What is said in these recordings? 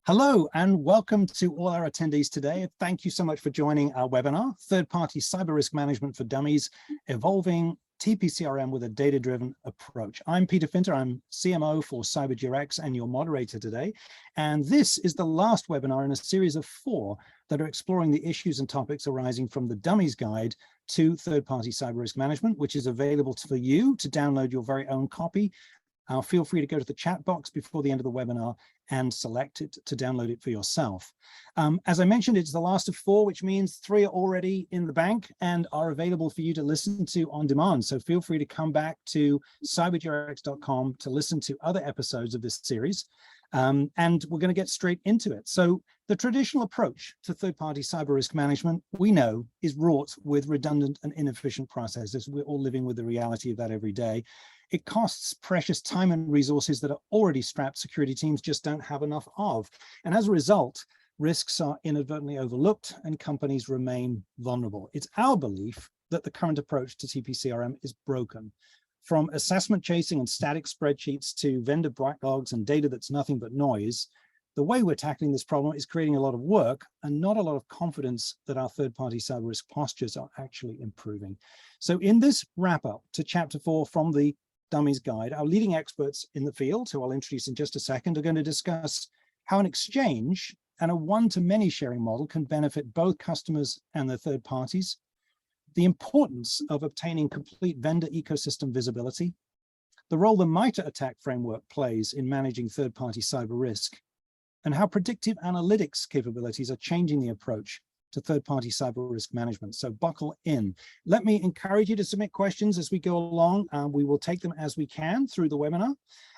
Hello and welcome to all our attendees today. Thank you so much for joining our webinar, Third-Party Cyber Risk Management for Dummies, Evolving TPCRM with a Data-Driven Approach. I'm Peter Finter, I'm CMO for CyberGRX and your moderator today. And this is the last webinar in a series of 4 that are exploring the issues and topics arising from the Dummies Guide to Third-Party Cyber Risk Management, which is available for you to download your very own copy. Feel free to go to the chat box before the end of the webinar and select it to download it for yourself. As I mentioned, it's the last of 4, which means 3 are already in the bank and are available for you to listen to on demand. So feel free to come back to cybergrx.com to listen to other episodes of this series. And we're going to get straight into it. So the traditional approach to third-party cyber risk management, we know, is wrought with redundant and inefficient processes. We're all living with the reality of that every day. It costs precious time and resources that are already strapped security teams just don't have enough of. And as a result, risks are inadvertently overlooked and companies remain vulnerable. It's our belief that the current approach to TPCRM is broken. From assessment chasing and static spreadsheets to vendor backlogs and data that's nothing but noise, the way we're tackling this problem is creating a lot of work and not a lot of confidence that our third-party cyber risk postures are actually improving. So in this wrap-up to Chapter 4 from the Dummies Guide, our leading experts in the field, who I'll introduce in just a second, are going to discuss how an exchange and a one-to-many sharing model can benefit both customers and their third parties, the importance of obtaining complete vendor ecosystem visibility, the role the MITRE ATT&CK framework plays in managing third-party cyber risk, and how predictive analytics capabilities are changing the approach to third-party cyber risk management. So buckle in. Let me encourage you to submit questions as we go along. We will take them as we can through the webinar.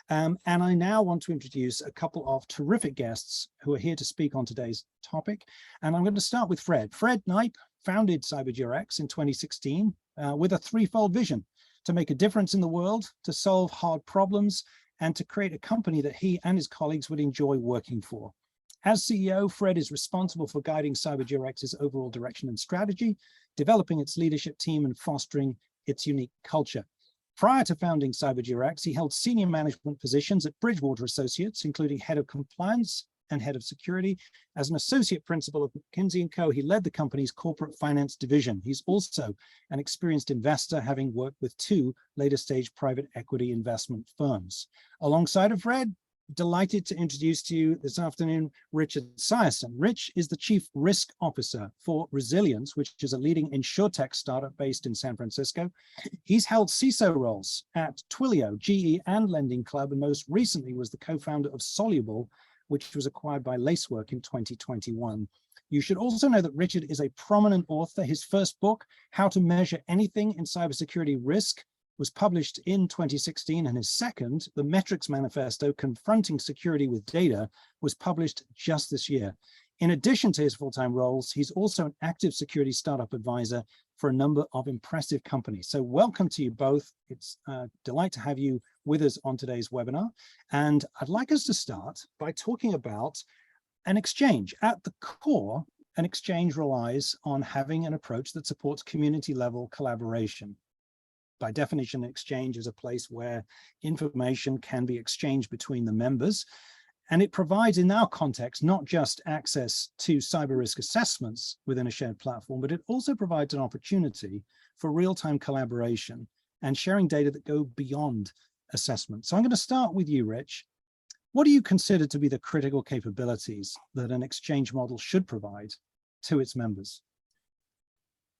And I now want to introduce a couple of terrific guests who are here to speak on today's topic. And I'm going to start with Fred. Fred Kneip founded CyberGRX in 2016 with a threefold vision: to make a difference in the world, to solve hard problems, and to create a company that he and his colleagues would enjoy working for. As CEO, Fred is responsible for guiding CyberGRX's overall direction and strategy, developing its leadership team and fostering its unique culture. Prior to founding CyberGRX, he held senior management positions at Bridgewater Associates, including head of compliance and head of security. As an associate principal of McKinsey & Co., he led the company's corporate finance division. He's also an experienced investor, having worked with 2 later stage private equity investment firms. Alongside of Fred, delighted to introduce to you this afternoon Richard Seiersen. Rich is the Chief Risk Officer for Resilience, which is a leading insurtech startup based in San Francisco. He's held CISO roles at Twilio, GE, and Lending Club, and most recently was the co-founder of Soluble, which was acquired by Lacework in 2021. You should also know that Richard is a prominent author. His first book, How to Measure Anything in Cybersecurity Risk, was published in 2016, and his second, The Metrics Manifesto, Confronting Security with Data, was published just this year. In addition to his full-time roles, he's also an active security startup advisor for a number of impressive companies. So welcome to you both. It's a delight to have you with us on today's webinar. And I'd like us to start by talking about an exchange. At the core, an exchange relies on having an approach that supports community-level collaboration. By definition, an exchange is a place where information can be exchanged between the members. And it provides, in our context, not just access to cyber risk assessments within a shared platform, but it also provides an opportunity for real-time collaboration and sharing data that go beyond assessment. So I'm going to start with you, Rich. What do you consider to be the critical capabilities that an exchange model should provide to its members?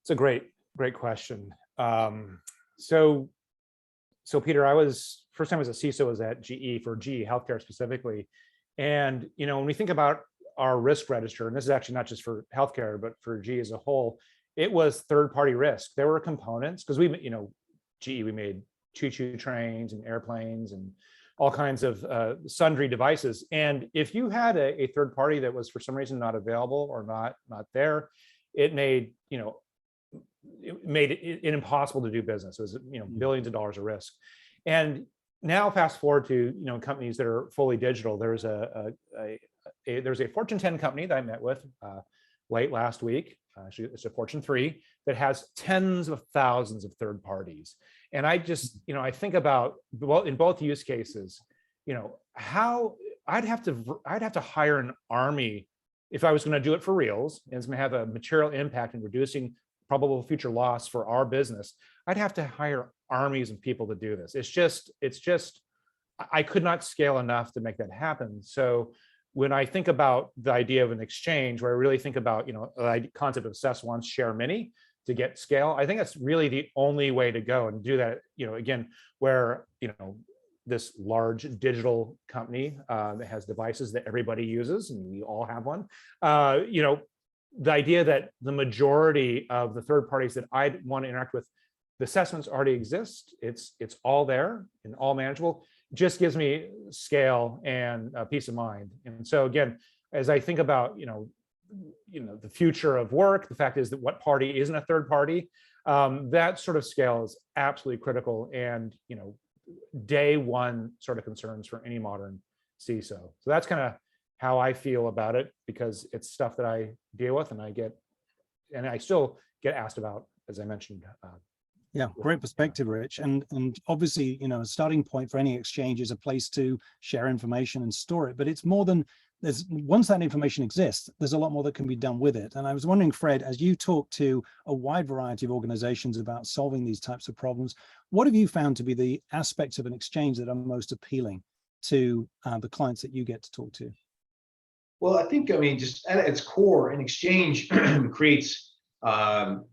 It's a great question. So Peter, first time as a CISO was at GE for GE Healthcare specifically. And, when we think about our risk register, and this is actually not just for healthcare, but for GE as a whole, it was third-party risk. There were components, because GE, we made choo-choo trains and airplanes and all kinds of sundry devices. And if you had a third party that was for some reason not available or not there, it made it impossible to do business. It was billions of dollars of risk. And now fast forward to companies that are fully digital. There's a Fortune 10 company that I met with late last week. Actually, it's a Fortune 3 that has tens of thousands of third parties. And I just I think about, well, in both use cases, how I'd have to hire an army if I was going to do it for reals, and it's going to have a material impact in reducing probable future loss for our business. I'd have to hire armies of people to do this. It's just, I could not scale enough to make that happen. So when I think about the idea of an exchange, where I really think about, the concept of assess once, share many to get scale, I think that's really the only way to go and do that, again, where, this large digital company that has devices that everybody uses, and we all have one, the idea that the majority of the third parties that I want to interact with, the assessments already exist. It's all there and all manageable. Just gives me scale and peace of mind. And so again, as I think about the future of work, the fact is that what party isn't a third party, that sort of scale is absolutely critical, and day one sort of concerns for any modern CISO. So that's kind of how I feel about it, because it's stuff that I deal with, and I still get asked about, as I mentioned. Yeah, great perspective, Rich. And obviously, a starting point for any exchange is a place to share information and store it. But it's more than once that information exists, there's a lot more that can be done with it. And I was wondering, Fred, as you talk to a wide variety of organizations about solving these types of problems, what have you found to be the aspects of an exchange that are most appealing to the clients that you get to talk to? Well, I think, just at its core, an exchange creates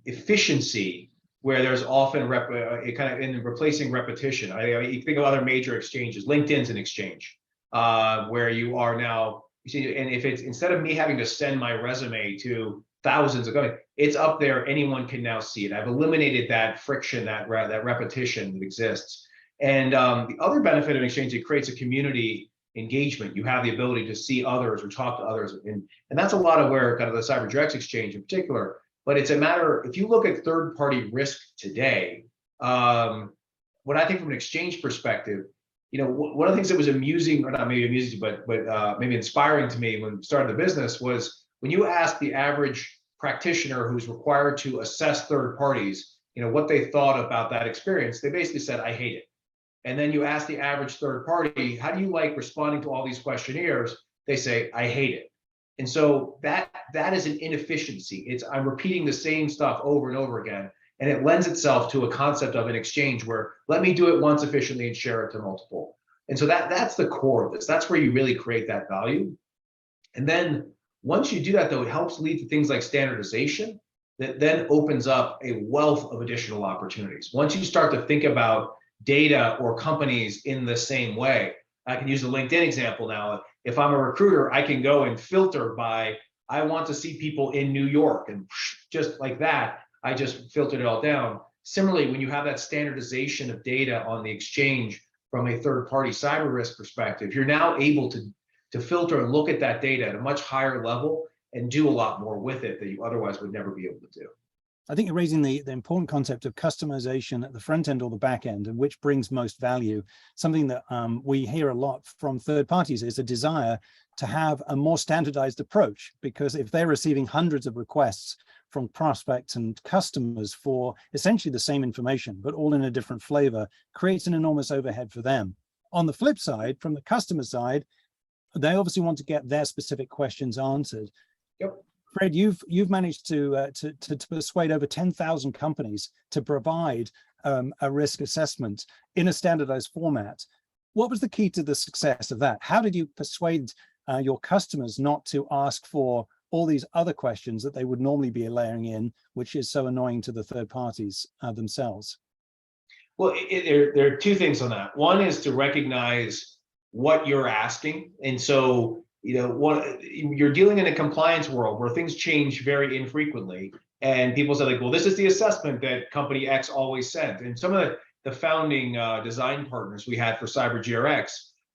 efficiency, where there's often in replacing repetition. You think of other major exchanges. LinkedIn's an exchange where you are now, and if it's, instead of me having to send my resume to thousands of companies, it's up there. Anyone can now see it. I've eliminated that friction, that repetition that exists. And the other benefit of an exchange, it creates a community engagement. You have the ability to see others or talk to others, and that's a lot of where kind of the CyberGRX exchange in particular. But it's a matter, if you look at third-party risk today, what I think from an exchange perspective, one of the things that was amusing, or not maybe amusing, but maybe inspiring to me when starting the business, was when you ask the average practitioner who's required to assess third parties, what they thought about that experience, they basically said, I hate it. And then you ask the average third party, how do you like responding to all these questionnaires? They say, I hate it. And so that is an inefficiency. I'm repeating the same stuff over and over again. And it lends itself to a concept of an exchange where, let me do it once efficiently and share it to multiple. And so that's the core of this. That's where you really create that value. And then once you do that, though, it helps lead to things like standardization that then opens up a wealth of additional opportunities. Once you start to think about data or companies in the same way, I can use the LinkedIn example now. If I'm a recruiter, I can go and filter by, I want to see people in New York, and just like that, I just filtered it all down. Similarly, when you have that standardization of data on the exchange from a third-party cyber risk perspective, you're now able to filter and look at that data at a much higher level and do a lot more with it that you otherwise would never be able to do. I think you're raising the important concept of customization at the front end or the back end, and which brings most value. Something that we hear a lot from third parties is a desire to have a more standardized approach, because if they're receiving hundreds of requests from prospects and customers for essentially the same information, but all in a different flavor, creates an enormous overhead for them. On the flip side, from the customer side, they obviously want to get their specific questions answered. Yep. Fred, you've managed to persuade over 10,000 companies to provide a risk assessment in a standardized format. What was the key to the success of that? How did you persuade your customers not to ask for all these other questions that they would normally be layering in, which is so annoying to the third parties themselves? Well, there are two things on that. One is to recognize what you're asking. And so, you're dealing in a compliance world where things change very infrequently. And people say, like, well, this is the assessment that company X always sent. And some of the founding design partners we had for CyberGRX,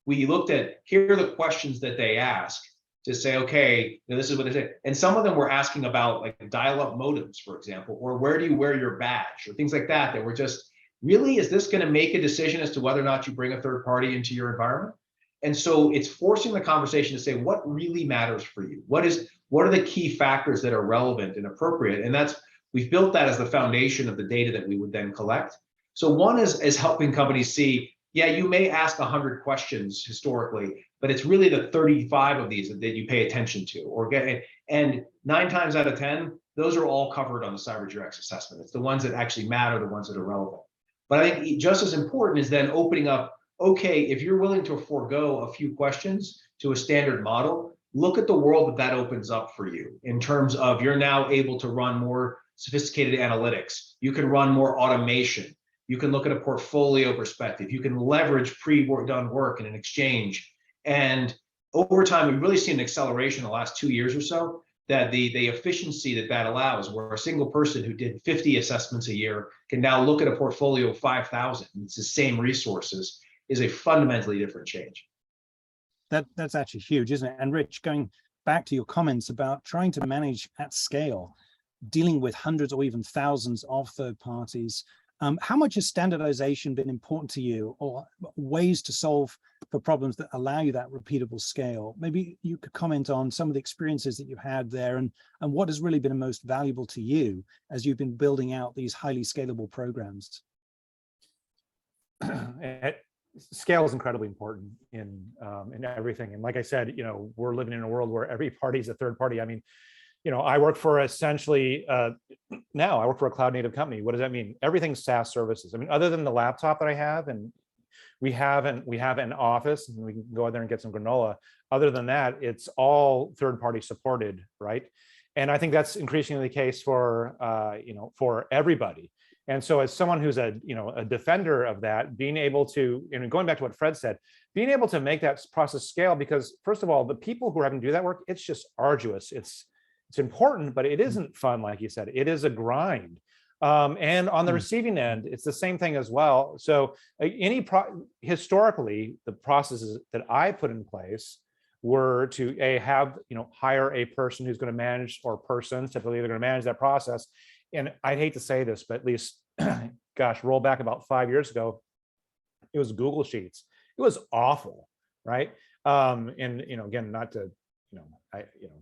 we looked at, here are the questions that they ask to say, okay, this is what they say. And some of them were asking about, like, dial-up modems, for example, or where do you wear your badge, or things like that, that were just, really, is this going to make a decision as to whether or not you bring a third party into your environment? And so it's forcing the conversation to say, what really matters for you? What are the key factors that are relevant and appropriate? And we've built that as the foundation of the data that we would then collect. So one is helping companies see, yeah, you may ask 100 questions historically, but it's really the 35 of these that you pay attention to or get. And 9 times out of 10, those are all covered on the CyberGRX assessment. It's the ones that actually matter, the ones that are relevant. But I think just as important is then opening up, okay, if you're willing to forego a few questions to a standard model, look at the world that that opens up for you in terms of you're now able to run more sophisticated analytics. You can run more automation. You can look at a portfolio perspective. You can leverage pre-done work in an exchange. And over time, we've really seen an acceleration in the last 2 years or so, that the efficiency that that allows, where a single person who did 50 assessments a year can now look at a portfolio of 5,000, it's the same resources, is a fundamentally different change. That's actually huge, isn't it? And Rich, going back to your comments about trying to manage at scale, dealing with hundreds or even thousands of third parties, how much has standardization been important to you, or ways to solve for problems that allow you that repeatable scale? Maybe you could comment on some of the experiences that you've had there, and what has really been most valuable to you as you've been building out these highly scalable programs. Scale is incredibly important in everything. And like I said, we're living in a world where every party is a third party. I mean, I work for essentially, now I work for a cloud native company. What does that mean? Everything's SaaS services. I mean, other than the laptop that I have, and we have an office and we can go out there and get some granola. Other than that, it's all third party supported, right? And I think that's increasingly the case for, for everybody. And so as someone who's a defender of that, being able to, going back to what Fred said, being able to make that process scale, because first of all, the people who are having to do that work, it's just arduous. It's important, but it isn't fun, like you said. It is a grind. And on the receiving end, it's the same thing as well. So historically, the processes that I put in place were to hire a person who's going to manage, or persons typically they're going to manage that process. And I'd hate to say this, but at least, gosh, roll back about 5 years ago, it was Google Sheets. It was awful, right? And again, not to,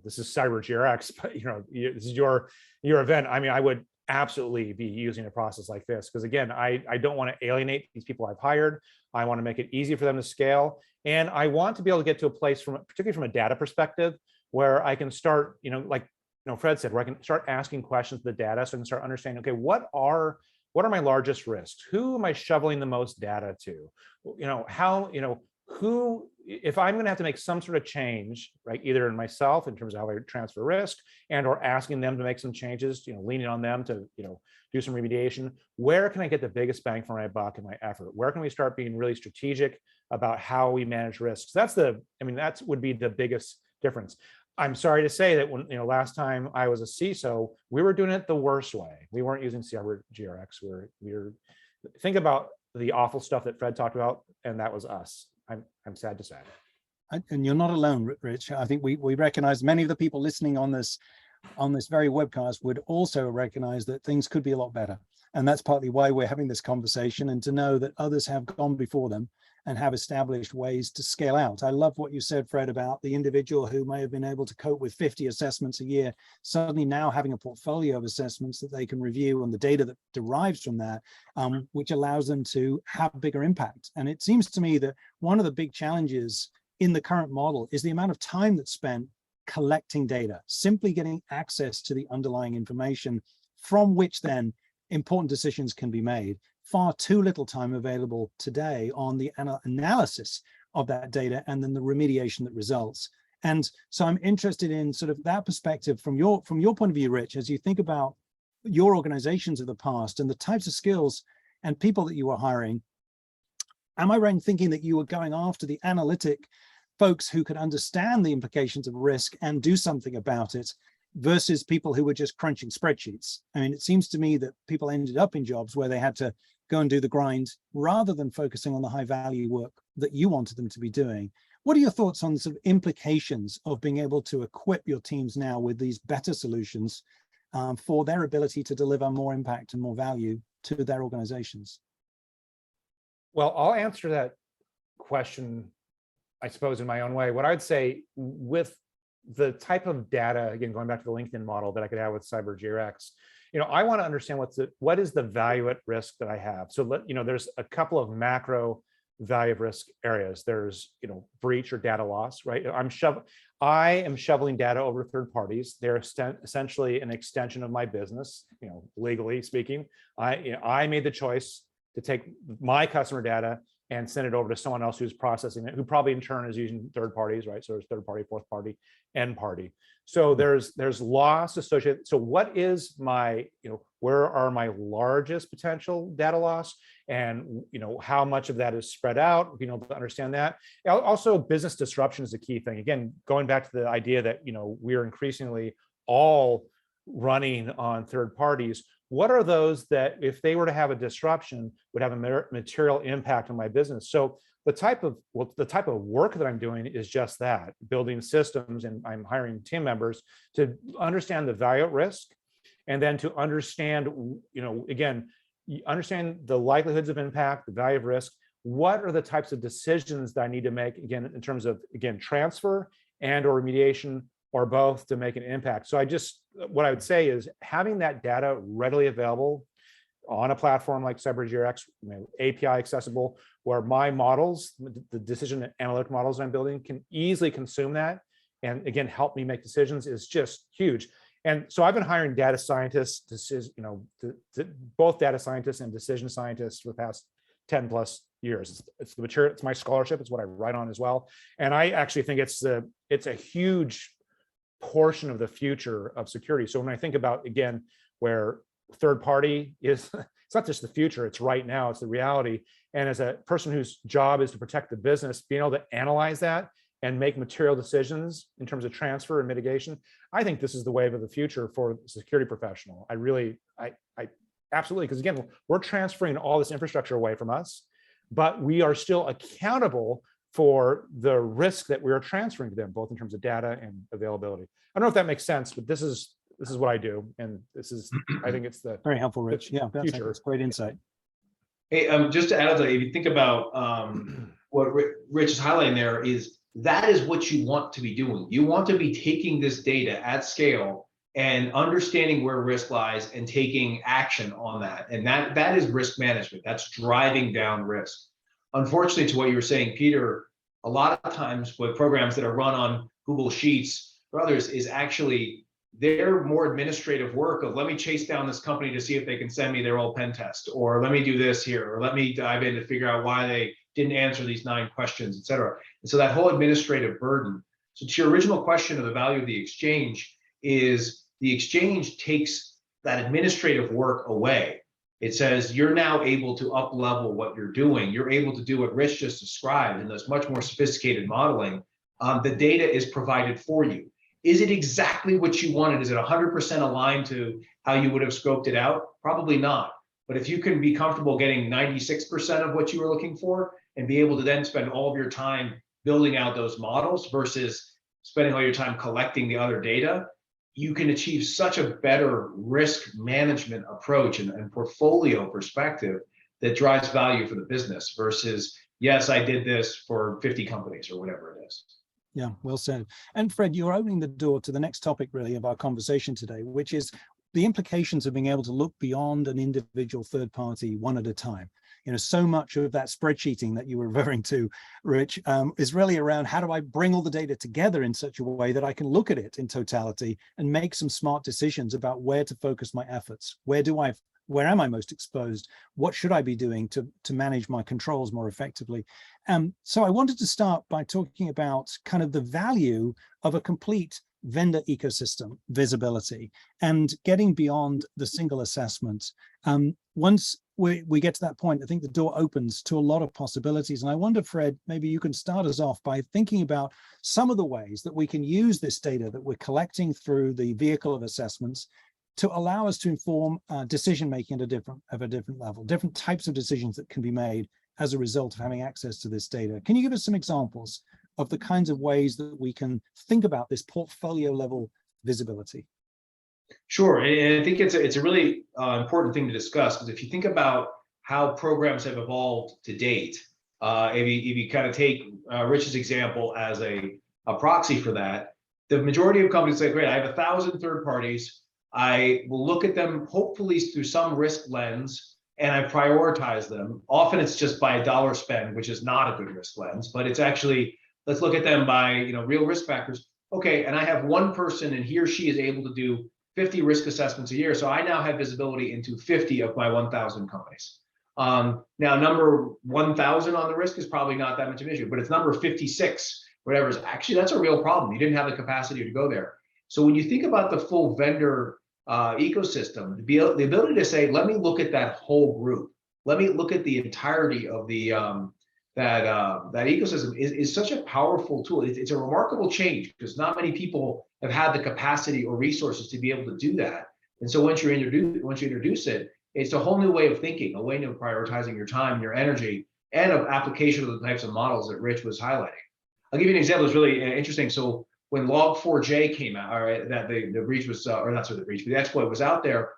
this is CyberGRX, but this is your event. I mean, I would absolutely be using a process like this, because again, I don't want to alienate these people I've hired. I want to make it easy for them to scale, and I want to be able to get to a place, particularly from a data perspective, where I can start, like Fred said, where I can start asking questions to the data, so I can start understanding, okay, what are my largest risks? Who am I shoveling the most data to? Who, if I'm going to have to make some sort of change, right, either in myself in terms of how I transfer risk, and or asking them to make some changes, leaning on them to, do some remediation, where can I get the biggest bang for my buck and my effort? Where can we start being really strategic about how we manage risks? That would be the biggest difference. I'm sorry to say that when, last time I was a CISO, we were doing it the worst way. We weren't using CyberGRX. Think about the awful stuff that Fred talked about, and that was us. I'm sad to say. And you're not alone, Rich. I think we recognize many of the people listening on this very webcast would also recognize that things could be a lot better. And that's partly why we're having this conversation, and to know that others have gone before them and have established ways to scale out. I love what you said, Fred, about the individual who may have been able to cope with 50 assessments a year, suddenly now having a portfolio of assessments that they can review, and the data that derives from that, which allows them to have bigger impact. And it seems to me that one of the big challenges in the current model is the amount of time that's spent collecting data, simply getting access to the underlying information from which then important decisions can be made. Far too little time available today on the analysis of that data and then the remediation that results. And so I'm interested in sort of that perspective from your point of view, Rich, as you think about your organizations of the past and the types of skills and people that you were hiring. Am I right in thinking that you were going after the analytic folks who could understand the implications of risk and do something about it, versus people who were just crunching spreadsheets? I mean, it seems to me that people ended up in jobs where they had to go and do the grind rather than focusing on the high value work that you wanted them to be doing. What are your thoughts on sort of implications of being able to equip your teams now with these better solutions for their ability to deliver more impact and more value to their organizations? Well, I'll answer that question, I suppose, in my own way. What I'd say, with the type of data, again, going back to the LinkedIn model that I could have with CyberGRX, I want to understand what is the value at risk that I have. So there's a couple of macro value of risk areas. There's, breach or data loss, right? I am shoveling data over third parties. They're essentially an extension of my business, legally speaking. I made the choice to take my customer data and send it over to someone else who's processing it, who probably in turn is using third parties, right? So there's third party, fourth party, end party. So there's loss associated. So what is my, where are my largest potential data loss? And how much of that is spread out, to understand that. Also, business disruption is a key thing. Again, going back to the idea that we're increasingly all running on third parties. What are those that, if they were to have a disruption, would have a material impact on my business? So the type of work that I'm doing is just that, building systems, and I'm hiring team members to understand the value at risk, and then to understand, again, understand the likelihoods of impact, the value of risk. What are the types of decisions that I need to make, again, in terms of, transfer and or remediation, or both, to make an impact? So what I would say is having that data readily available on a platform like CyberGRX, API accessible, where my models, the decision analytic models I'm building, can easily consume that, and again, help me make decisions, is just huge. And so I've been hiring data scientists, both data scientists and decision scientists for the past 10 plus years. It's the material, it's my scholarship, it's what I write on as well. And I actually think it's a huge portion of the future of security. So when I think about, again, where third party is, it's not just the future, it's right now, it's the reality. And as a person whose job is to protect the business, being able to analyze that and make material decisions in terms of transfer and mitigation, I think this is the wave of the future for the security professional. I absolutely, because again, we're transferring all this infrastructure away from us, but we are still accountable for the risk that we are transferring to them, both in terms of data and availability. I don't know if that makes sense, but this is what I do, and I think it's the very helpful, Rich. Yeah, future. that's great insight. Hey, just to add to that, if you think about what Rich is highlighting there, is that is what you want to be doing. You want to be taking this data at scale and understanding where risk lies and taking action on that. And that is risk management. That's driving down risk. Unfortunately, to what you were saying, Peter, a lot of times with programs that are run on Google Sheets or others is actually they're more administrative work of, let me chase down this company to see if they can send me their old pen test, or let me do this here, or let me dive in to figure out why they didn't answer these 9 questions, et cetera. And so that whole administrative burden. So to your original question of the value of the exchange, is the exchange takes that administrative work away. It says you're now able to up level what you're doing. You're able to do what Rich just described in this much more sophisticated modeling. The data is provided for you. Is it exactly what you wanted? Is it 100% aligned to how you would have scoped it out? Probably not. But if you can be comfortable getting 96% of what you were looking for and be able to then spend all of your time building out those models versus spending all your time collecting the other data, you can achieve such a better risk management approach and portfolio perspective that drives value for the business versus, yes, I did this for 50 companies or whatever it is. Yeah, well said. And Fred, you're opening the door to the next topic really of our conversation today, which is the implications of being able to look beyond an individual third party one at a time. So much of that spreadsheeting that you were referring to, Rich, is really around how do I bring all the data together in such a way that I can look at it in totality and make some smart decisions about where to focus my efforts. Where am I most exposed? What should I be doing to manage my controls more effectively? So I wanted to start by talking about kind of the value of a complete vendor ecosystem visibility and getting beyond the single assessment. Once we get to that point, I think the door opens to a lot of possibilities. And I wonder, Fred, maybe you can start us off by thinking about some of the ways that we can use this data that we're collecting through the vehicle of assessments to allow us to inform decision-making at a different level, different types of decisions that can be made as a result of having access to this data. Can you give us some examples of the kinds of ways that we can think about this portfolio level visibility? Sure, and I think it's a really important thing to discuss, because if you think about how programs have evolved to date, if you kind of take Rich's example as a proxy for that, the majority of companies say, great, I have 1,000 third parties. I will look at them hopefully through some risk lens, and I prioritize them. Often it's just by a dollar spend, which is not a good risk lens, but it's actually, let's look at them by real risk factors. Okay, and I have one person and he or she is able to do 50 risk assessments a year. So I now have visibility into 50 of my 1,000 companies. Now, number 1,000 on the risk is probably not that much of an issue, but it's number 56, whatever is actually, that's a real problem. You didn't have the capacity to go there. So when you think about the full vendor ecosystem, the ability to say, let me look at that whole group, let me look at the entirety of the that ecosystem is such a powerful tool. It's a remarkable change because not many people have had the capacity or resources to be able to do that. And so once you introduce it, it's a whole new way of thinking, a way of prioritizing your time, your energy, and of application of the types of models that Rich was highlighting. I'll give you an example. It's really interesting. So when Log4j came out, all right, that the breach was, or not sort of the breach, but the exploit was out there,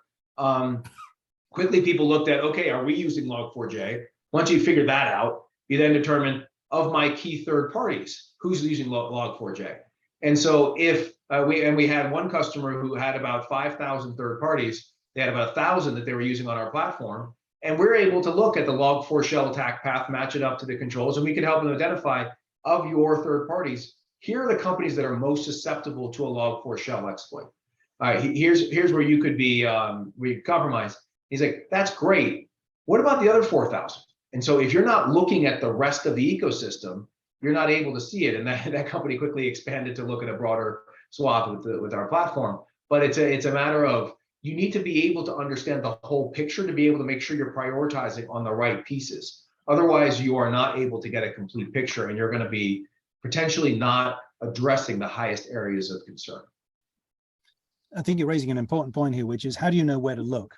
quickly people looked at, okay, are we using Log4j? Once you figure that out, you then determine, of my key third parties, who's using Log4j. And so if we had one customer who had about 5,000 third parties, they had about 1,000 that they were using on our platform, and we're able to look at the Log4Shell attack path, match it up to the controls, and we can help them identify, of your third parties, here are the companies that are most susceptible to a Log4Shell exploit. All right, here's where you could be compromised. He's like, that's great. What about the other 4,000? And so if you're not looking at the rest of the ecosystem, you're not able to see it. And that company quickly expanded to look at a broader swath with our platform. But it's a matter of, you need to be able to understand the whole picture to be able to make sure you're prioritizing on the right pieces. Otherwise, you are not able to get a complete picture, and you're going to be potentially not addressing the highest areas of concern. I think you're raising an important point here, which is, how do you know where to look?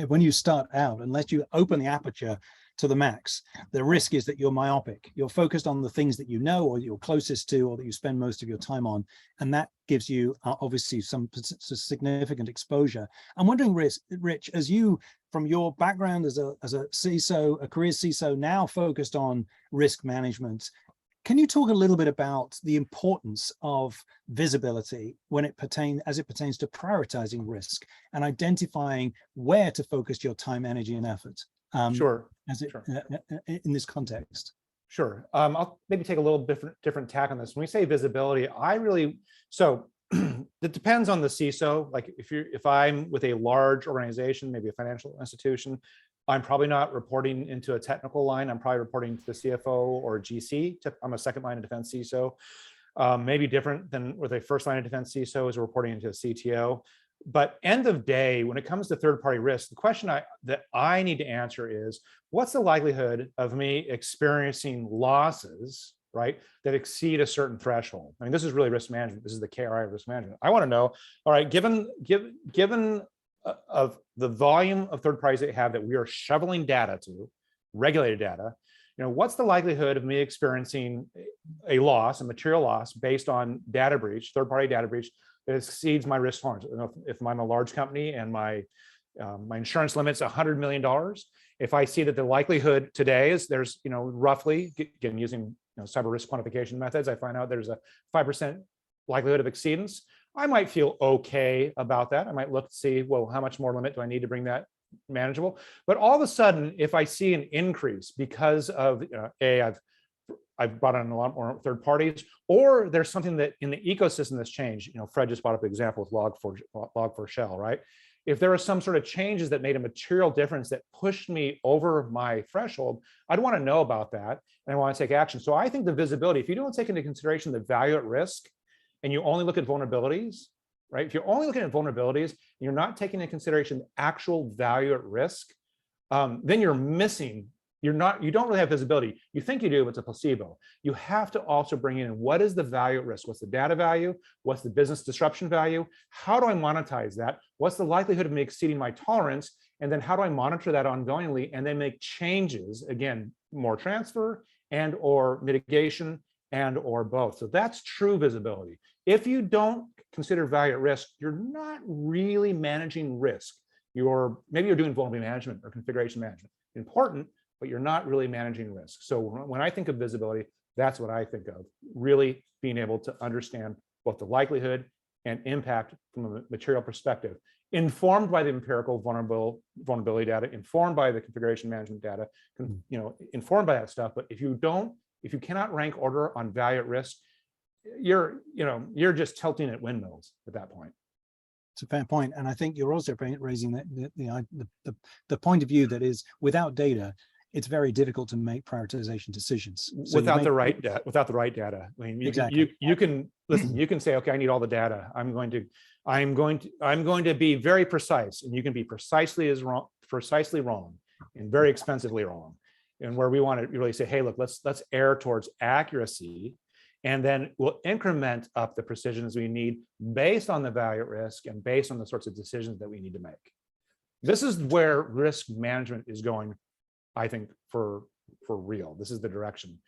When you start out, unless you open the aperture to the max, the risk is that you're myopic. You're focused on the things that you know, or you're closest to, or that you spend most of your time on. And that gives you obviously some significant exposure. I'm wondering, Rich, as you, from your background as a CISO, a career CISO, now focused on risk management, can you talk a little bit about the importance of visibility as it pertains to prioritizing risk and identifying where to focus your time, energy, and effort? Sure. In this context. Sure. I'll maybe take a little different tack on this. When we say visibility, it depends on the CISO. Like if I'm with a large organization, maybe a financial institution, I'm probably not reporting into a technical line. I'm probably reporting to the CFO or GC. I'm a second line of defense CISO. Maybe different than with a first line of defense CISO is reporting into a CTO. But end of day, when it comes to third-party risk, the question that I need to answer is, what's the likelihood of me experiencing losses, right, that exceed a certain threshold? I mean, this is really risk management. This is the KRI of risk management. I want to know, all right, given of the volume of third parties that you have that we are shoveling data to, regulated data, what's the likelihood of me experiencing a material loss based on data breach, third-party data breach, that exceeds my risk tolerance? If I'm a large company and my insurance limit's $100 million, if I see that the likelihood today is there's, roughly, again, using cyber risk quantification methods, I find out there's a 5% likelihood of exceedance, I might feel okay about that. I might look to see, well, how much more limit do I need to bring that manageable? But all of a sudden, if I see an increase because of, I've brought on a lot more third parties, or there's something that in the ecosystem that's changed. Fred just brought up an example with Log4Shell, right? If there are some sort of changes that made a material difference that pushed me over my threshold, I'd want to know about that, and I want to take action. So I think the visibility, if you don't take into consideration the value at risk, and you only look at vulnerabilities, right? If you're only looking at vulnerabilities, and you're not taking into consideration the actual value at risk, then you're missing. You don't really have visibility. You think you do, but it's a placebo. You have to also bring in, what is the value at risk? What's the data value? What's the business disruption value? How do I monetize that? What's the likelihood of me exceeding my tolerance? And then how do I monitor that ongoingly and then make changes? Again, more transfer and or mitigation and or both. So that's true visibility. If you don't consider value at risk, you're not really managing risk. Maybe you're doing vulnerability management or configuration management. Important, but you're not really managing risk. So when I think of visibility, that's what I think of, really being able to understand both the likelihood and impact from a material perspective, informed by the empirical vulnerability data, informed by the configuration management data, informed by that stuff. But if you cannot rank order on value at risk, you're just tilting at windmills at that point. It's a fair point, and I think you're also raising the point of view that is, without data, it's very difficult to make prioritization decisions. So without the right data. I mean, you can listen. You can say, okay, I need all the data. I'm going to be very precise, and you can be precisely wrong, and very expensively wrong. And where we want to really say, hey, look, let's err towards accuracy, and then we'll increment up the precision as we need based on the value at risk and based on the sorts of decisions that we need to make. This is where risk management is going, I think, for real. This is the direction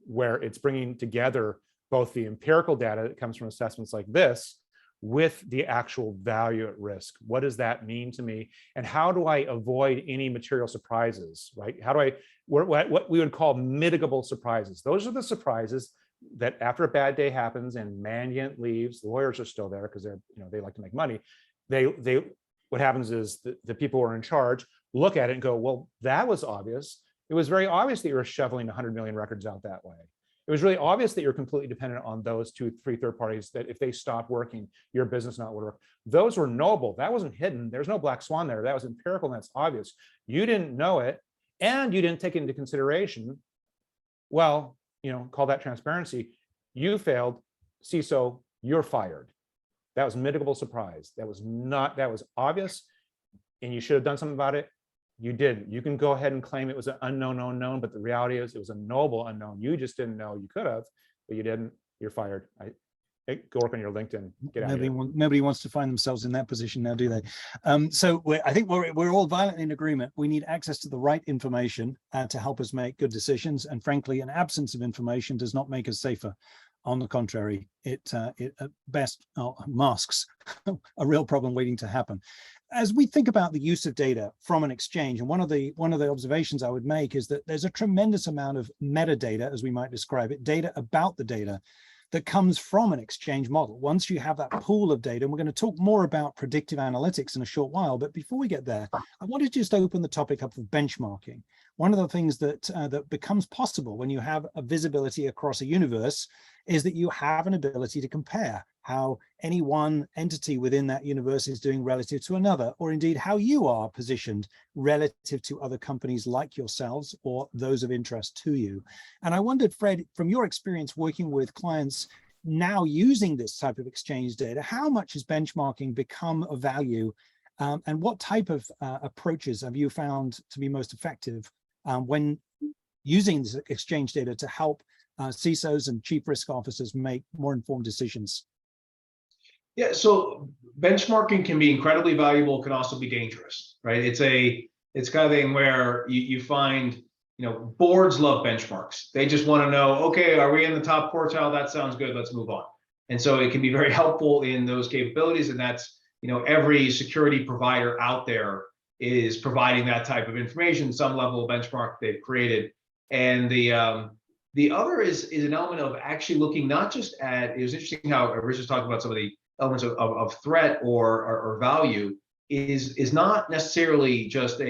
where it's bringing together both the empirical data that comes from assessments like this with the actual value at risk. What does that mean to me? And how do I avoid any material surprises, right? How do I, what we would call mitigable surprises. Those are the surprises that after a bad day happens and Mandiant leaves, the lawyers are still there because they like to make money. What happens is the people who are in charge look at it and go, well, that was obvious. It was very obvious that you were shoveling 100 million records out that way. It was really obvious that you're completely dependent on those 2-3 third parties, that if they stop working, your business not work. Those were knowable. That wasn't hidden. There's no black swan there. That was empirical, and that's obvious. You didn't know it, and you didn't take it into consideration. Well, call that transparency. You failed, CISO, you're fired. That was mitigable surprise. That was obvious, and you should have done something about it. You didn't. You can go ahead and claim it was an unknown, but the reality is it was a knowable unknown. You just didn't know. You could have, but you didn't. You're fired. Go work on your LinkedIn. Get out of here. Nobody wants to find themselves in that position now, do they? So I think we're all violently in agreement. We need access to the right information to help us make good decisions. And frankly, an absence of information does not make us safer. On the contrary, it at best masks a real problem waiting to happen. As we think about the use of data from an exchange, and one of the observations I would make is that there's a tremendous amount of metadata, as we might describe it, data about the data that comes from an exchange model. Once you have that pool of data, and we're going to talk more about predictive analytics in a short while, but before we get there, I want to just open the topic up of benchmarking. One of the things that becomes possible when you have a visibility across a universe is that you have an ability to compare how any one entity within that universe is doing relative to another, or indeed how you are positioned relative to other companies like yourselves or those of interest to you. And I wondered, Fred, from your experience working with clients now using this type of exchange data, how much has benchmarking become of value, and what type of approaches have you found to be most effective when using this exchange data to help CISOs and chief risk officers make more informed decisions? Yeah, so benchmarking can be incredibly valuable, can also be dangerous, right? It's kind of thing where you find, boards love benchmarks. They just want to know, okay, are we in the top quartile? That sounds good, let's move on. And so it can be very helpful in those capabilities, and that's, every security provider out there is providing that type of information, some level of benchmark they've created. And the other is an element of actually looking not just at, it was interesting how Rich was talking about some of the elements of threat or value is not necessarily just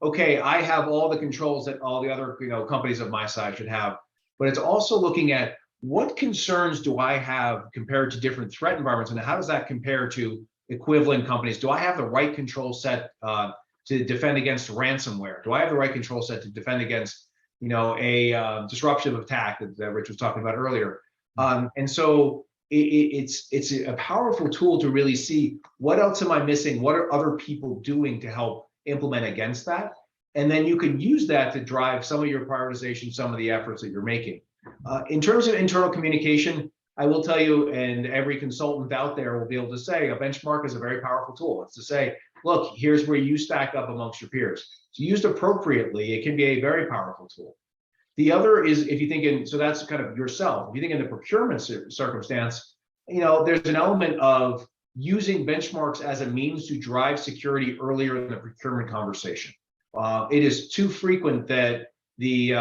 okay, I have all the controls that all the other companies of my size should have, but it's also looking at what concerns do I have compared to different threat environments, and how does that compare to equivalent companies? Do I have the right control set to defend against ransomware? Do I have the right control set to defend against a disruptive attack that Rich was talking about earlier? And so it's a powerful tool to really see what else am I missing? What are other people doing to help implement against that? And then you can use that to drive some of your prioritization, some of the efforts that you're making. In terms of internal communication, I will tell you, and every consultant out there will be able to say, a benchmark is a very powerful tool. It's to say, look, here's where you stack up amongst your peers. So used appropriately, it can be a very powerful tool. The other is, if you think in, so that's kind of yourself. If you think in the procurement circumstance, there's an element of using benchmarks as a means to drive security earlier in the procurement conversation. It is too frequent that the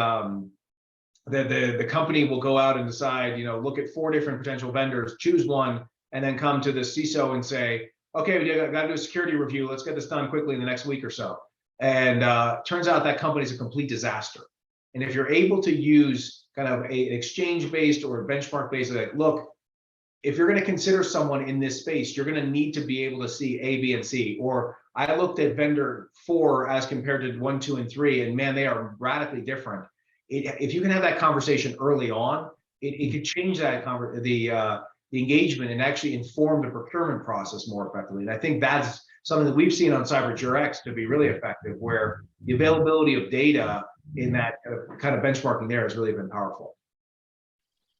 company will go out and decide, look at 4 different potential vendors, choose one, and then come to the CISO and say, okay, we got to do a security review. Let's get this done quickly in the next week or so. And turns out that company is a complete disaster. And if you're able to use kind of an exchange-based or a benchmark-based, like, look, if you're going to consider someone in this space, you're going to need to be able to see A, B, and C. Or I looked at vendor 4 as compared to 1, 2, and 3, and man, they are radically different. If you can have that conversation early on, it could change that the engagement and actually inform the procurement process more effectively. And I think that's something that we've seen on CyberGRX to be really effective, where the availability of data in that kind of benchmarking there has really been powerful.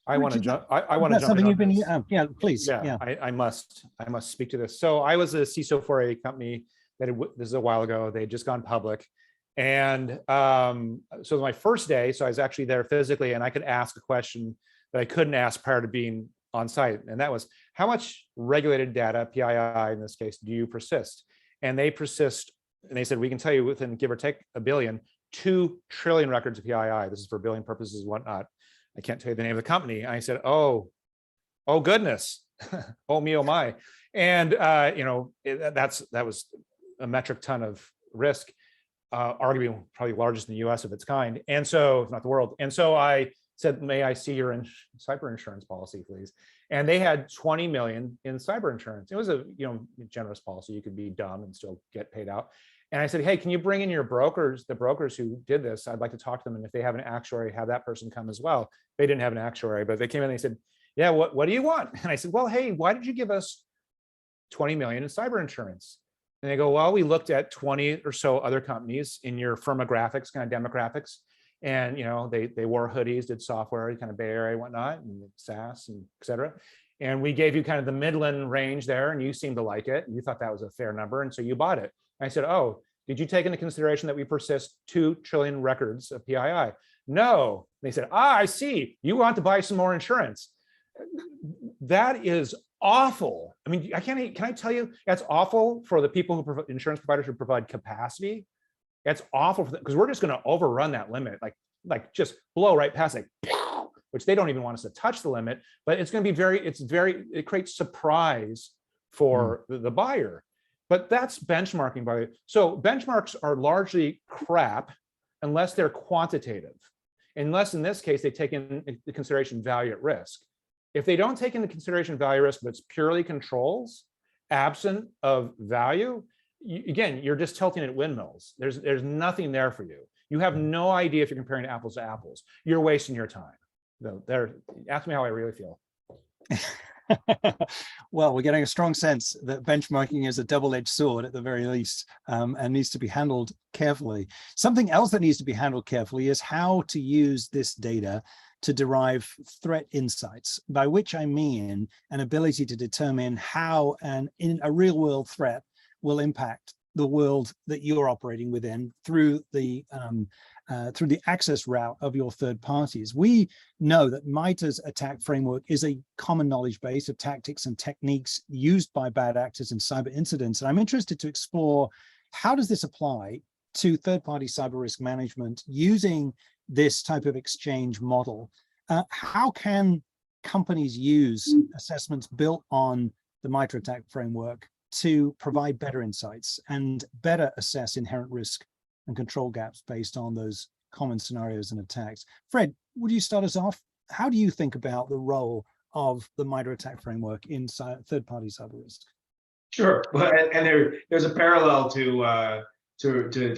I want to jump. I want to jump. Something you've been, yeah, please. Yeah, I must speak to this. So I was a CISO for a company that this is a while ago. They had just gone public, and so my first day, so I was actually there physically, and I could ask a question that I couldn't ask prior to being on site, and that was, how much regulated data, PII in this case, do you persist? And they persist, and they said, we can tell you within, give or take, 1 billion, 2 trillion records of PII. This is for billing purposes and whatnot. I can't tell you the name of the company. And I said, oh goodness, oh me, oh my. And that was a metric ton of risk, arguably probably largest in the US of its kind. And so, if not the world. And so I said, may I see your cyber insurance policy, please? And they had 20 million in cyber insurance. It was a generous policy. You could be dumb and still get paid out. And I said, hey, can you bring in your brokers, the brokers who did this? I'd like to talk to them. And if they have an actuary, have that person come as well. They didn't have an actuary, but they came in and they said, yeah, what do you want? And I said, well, hey, why did you give us 20 million in cyber insurance? And they go, well, we looked at 20 or so other companies in your firmographics, kind of demographics. And they wore hoodies, did software, kind of Bay Area and whatnot, and SaaS and et cetera. And we gave you kind of the Midland range there, and you seemed to like it. You thought that was a fair number, and so you bought it. I said, oh, did you take into consideration that we persist 2 trillion records of PII? No. They said, I see. You want to buy some more insurance. That is awful. I mean, can I tell you, that's awful for the people who provide, insurance providers who provide capacity. That's awful because we're just going to overrun that limit, like just blow right past it, which they don't even want us to touch the limit. But it's going to be it creates surprise for the buyer. But that's benchmarking, by the way. So benchmarks are largely crap unless they're quantitative, unless in this case they take into consideration value at risk. If they don't take into consideration value risk, but it's purely controls, absent of value, again, you're just tilting at windmills. There's nothing there for you. You have no idea if you're comparing apples to apples. You're wasting your time. Ask me how I really feel. Well, we're getting a strong sense that benchmarking is a double-edged sword at the very least, and needs to be handled carefully. Something else that needs to be handled carefully is how to use this data to derive threat insights, by which I mean an ability to determine how in a real-world threat will impact the world that you're operating within through the access route of your third parties. We know that MITRE's attack framework is a common knowledge base of tactics and techniques used by bad actors in cyber incidents. And I'm interested to explore, how does this apply to third-party cyber risk management using this type of exchange model? How can companies use assessments built on the MITRE attack framework to provide better insights and better assess inherent risk and control gaps based on those common scenarios and attacks? Fred, would you start us off? How do you think about the role of the MITRE attack framework in third-party cyber risk? Sure, well, and there's a parallel to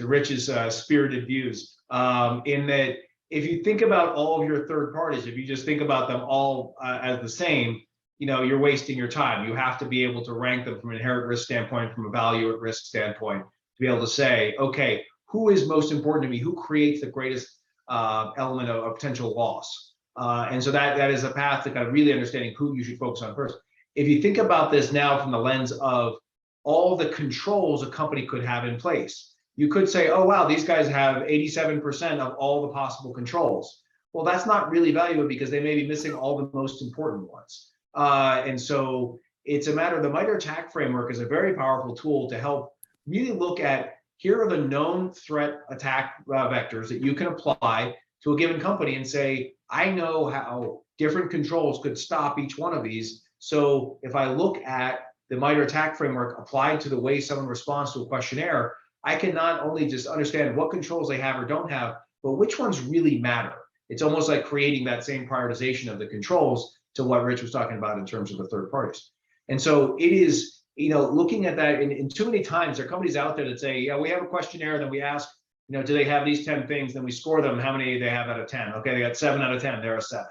Rich's spirited views, in that if you think about all of your third parties, if you just think about them all as the same, you're wasting your time. You have to be able to rank them from an inherent risk standpoint, from a value at risk standpoint, to be able to say, okay, who is most important to me? Who creates the greatest element of potential loss? And so that is a path to kind of really understanding who you should focus on first. If you think about this now from the lens of all the controls a company could have in place, you could say, oh, wow, these guys have 87% of all the possible controls. Well, that's not really valuable because they may be missing all the most important ones. And so it's a matter of the MITRE attack framework is a very powerful tool to help really look at, here are the known threat attack vectors that you can apply to a given company and say, I know how different controls could stop each one of these So if I look at the MITRE ATT&CK framework applied to the way someone responds to a questionnaire, I can not only just understand what controls they have or don't have, but which ones really matter. It's almost like creating that same prioritization of the controls to what Rich was talking about in terms of the third parties. And so it is, looking at that, and too many times there are companies out there that say, yeah, we have a questionnaire, then we ask, do they have these 10 things? Then we score them, how many they have out of 10. Okay, they got 7 out of 10, they're a 7.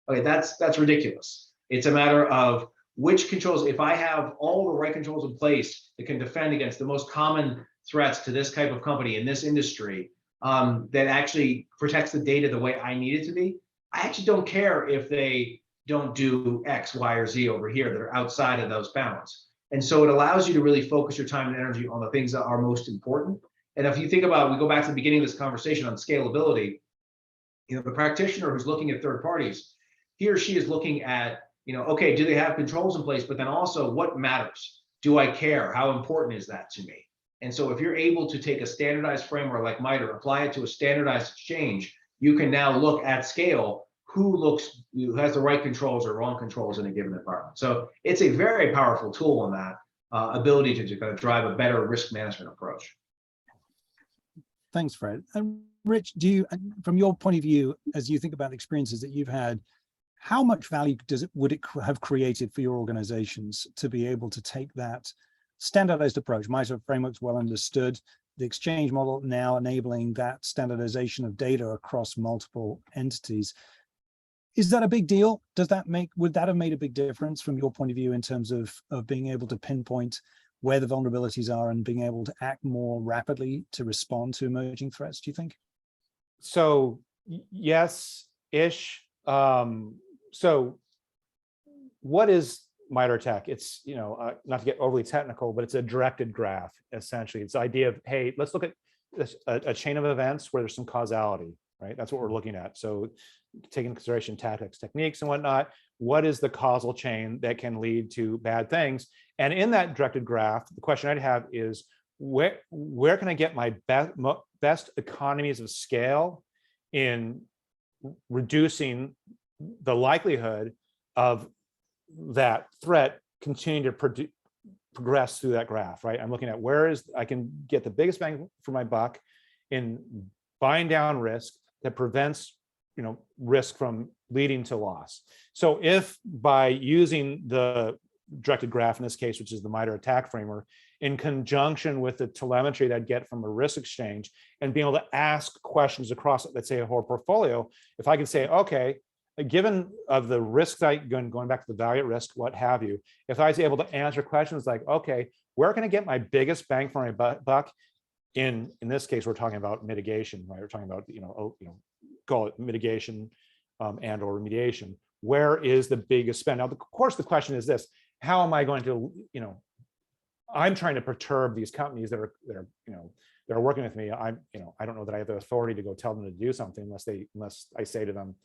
Okay, that's ridiculous. It's a matter of which controls, if I have all the right controls in place that can defend against the most common threats to this type of company in this industry, that actually protects the data the way I need it to be, I actually don't care if they don't do X, Y, or Z over here that are outside of those bounds. And so it allows you to really focus your time and energy on the things that are most important. And if you think about, we go back to the beginning of this conversation on scalability, the practitioner who's looking at third parties, he or she is looking at, okay, do they have controls in place? But then also, what matters? Do I care? How important is that to me? And so if you're able to take a standardized framework like MITRE, apply it to a standardized exchange, you can now look at scale who has the right controls or wrong controls in a given environment. So it's a very powerful tool on that ability to kind of drive a better risk management approach. Thanks, Fred. And Rich, from your point of view, as you think about the experiences that you've had, how much value would it have created for your organizations to be able to take that standardized approach? MITRE framework's well understood, the exchange model now enabling that standardization of data across multiple entities. Is that a big deal? Would that have made a big difference from your point of view in terms of being able to pinpoint where the vulnerabilities are and being able to act more rapidly to respond to emerging threats, do you think? So yes-ish. So what is MITRE ATT&CK? It's, not to get overly technical, but it's a directed graph, essentially. It's the idea of, hey, let's look at this, a chain of events where there's some causality, right? That's what we're looking at. So taking into consideration tactics, techniques, and whatnot, what is the causal chain that can lead to bad things? And in that directed graph, the question I'd have is, where can I get my best economies of scale in reducing the likelihood of that threat continuing to progress through that graph, right? I'm looking at where I can get the biggest bang for my buck in buying down risk that prevents risk from leading to loss. So if by using the directed graph in this case, which is the MITRE ATT&CK framework, in conjunction with the telemetry that I get from a risk exchange and being able to ask questions across, let's say, a whole portfolio, if I can say, okay, given of the risks, going back to the value at risk, what have you, if I was able to answer questions like, okay, where can I get my biggest bang for my buck? In this case, we're talking about mitigation, right? We're talking about, call it mitigation and or remediation. Where is the biggest spend? Now, of course, the question is this: how am I going to, I'm trying to perturb these companies that are working with me. I don't know that I have the authority to go tell them to do something unless I say to them,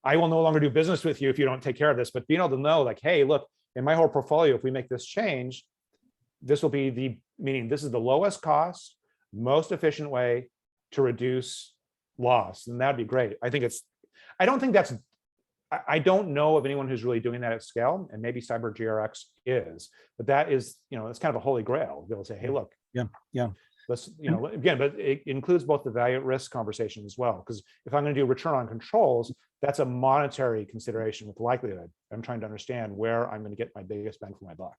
I will no longer do business with you if you don't take care of this. But being able to know, like, hey, look, in my whole portfolio, if we make this change, this will be meaning this is the lowest cost, most efficient way to reduce loss, and that'd be great. I don't know of anyone who's really doing that at scale, and maybe CyberGRX is, but that is, it's kind of a holy grail to be able to say, hey, look, yeah. Let's, again, but it includes both the value at risk conversation as well, because if I'm going to do return on controls, that's a monetary consideration with likelihood. I'm trying to understand where I'm going to get my biggest bang for my buck.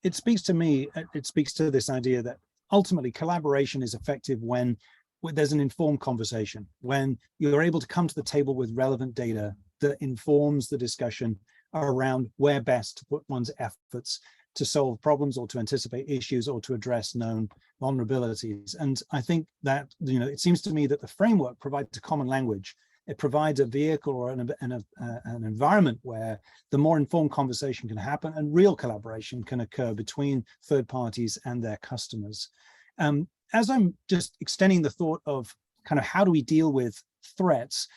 It speaks to me, it speaks to this idea that ultimately collaboration is effective when there's an informed conversation, when you're able to come to the table with relevant data that informs the discussion around where best to put one's efforts to solve problems or to anticipate issues or to address known vulnerabilities. And I think that, it seems to me that the framework provides a common language. It provides a vehicle or an environment where the more informed conversation can happen and real collaboration can occur between third parties and their customers. As I'm just extending the thought of kind of how do we deal with threats,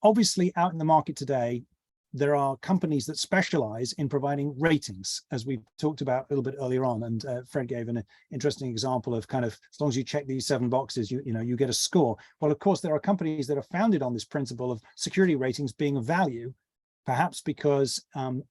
obviously out in the market today, there are companies that specialize in providing ratings, as we talked about a little bit earlier on. And Fred gave an interesting example of kind of, as long as you check these 7 boxes, you get a score. Well, of course, there are companies that are founded on this principle of security ratings being of value, perhaps because